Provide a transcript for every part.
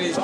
మీరు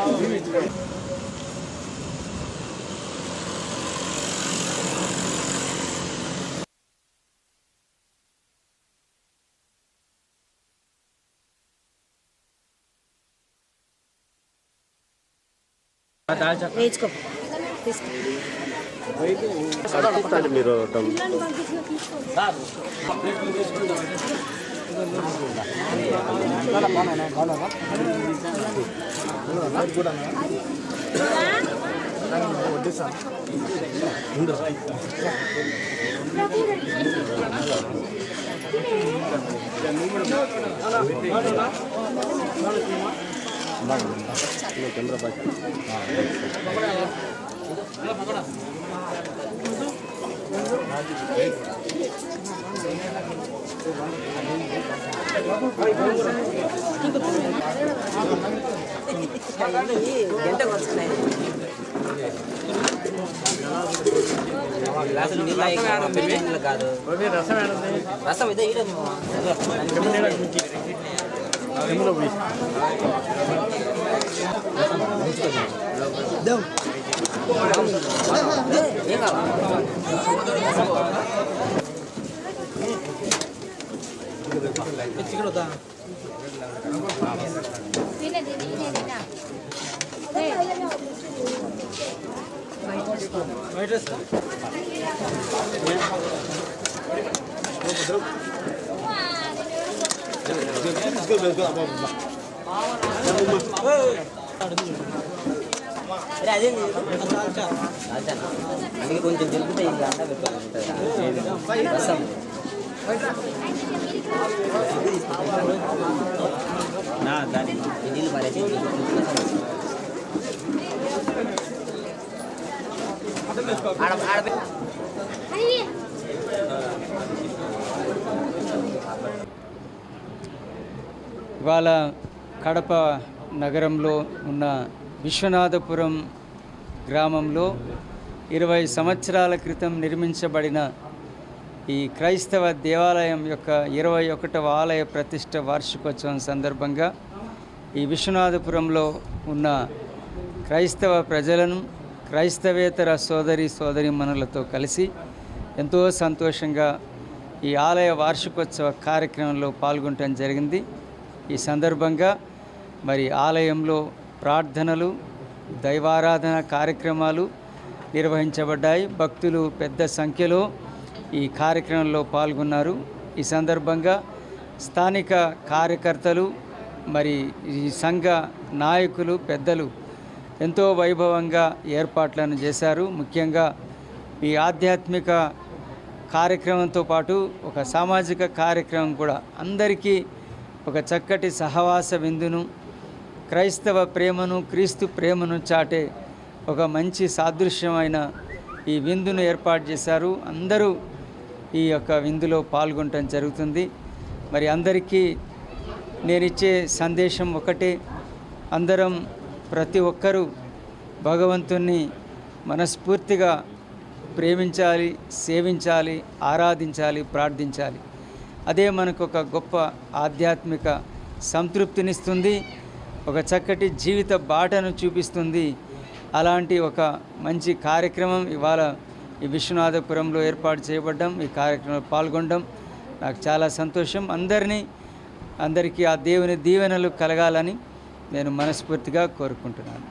రసం ఇదే అందుకే కొంచెం తెలుపుతే ఇది అంతా పెట్టుకుంటుంది రసం దాని నీళ్ళు పారేసి ఇవాళ కడప నగరంలో ఉన్న విశ్వనాథపురం గ్రామంలో 20 సంవత్సరాల క్రితం నిర్మించబడిన ఈ క్రైస్తవ దేవాలయం యొక్క 21వ ఆలయ ప్రతిష్ఠ వార్షికోత్సవం సందర్భంగా ఈ విశ్వనాథపురంలో ఉన్న క్రైస్తవ ప్రజలను క్రైస్తవేతర సోదరీమణులతో కలిసి ఎంతో సంతోషంగా ఈ ఆలయ వార్షికోత్సవ కార్యక్రమంలో పాల్గొనడం జరిగింది. ఈ సందర్భంగా మరి ఆలయంలో ప్రార్థనలు, దైవారాధన కార్యక్రమాలు నిర్వహించబడ్డాయి. భక్తులు పెద్ద సంఖ్యలో ఈ కార్యక్రమంలో పాల్గొన్నారు. ఈ సందర్భంగా స్థానిక కార్యకర్తలు మరి ఈ సంఘ నాయకులు పెద్దలు ఎంతో వైభవంగా ఏర్పాట్లను చేశారు. ముఖ్యంగా ఈ ఆధ్యాత్మిక కార్యక్రమంతో పాటు ఒక సామాజిక కార్యక్రమం కూడా అందరికీ ఒక చక్కటి సహవాస విందును, క్రైస్తవ ప్రేమను, క్రీస్తు ప్రేమను చాటే ఒక మంచి సాదృశ్యమైన ఈ విందును ఏర్పాటు చేశారు. అందరూ ఈ యొక్క విందులో పాల్గొనడం జరుగుతుంది. మరి అందరికీ నేనిచ్చే సందేశం ఒకటే, అందరం ప్రతి ఒక్కరూ భగవంతుణ్ణి మనస్ఫూర్తిగా ప్రేమించాలి, సేవించాలి, ఆరాధించాలి, ప్రార్థించాలి. అదే మనకు ఒక గొప్ప ఆధ్యాత్మిక సంతృప్తినిస్తుంది, ఒక చక్కటి జీవిత బాటను చూపిస్తుంది. అలాంటి ఒక మంచి కార్యక్రమం ఇవాళ ఈ విశ్వనాథపురంలో ఏర్పాటు చేయబడ్డం, ఈ కార్యక్రమంలో పాల్గొనడం నాకు చాలా సంతోషం. అందరికీ ఆ దేవుని దీవెనలు కలగాలని నేను మనస్ఫూర్తిగా కోరుకుంటున్నాను.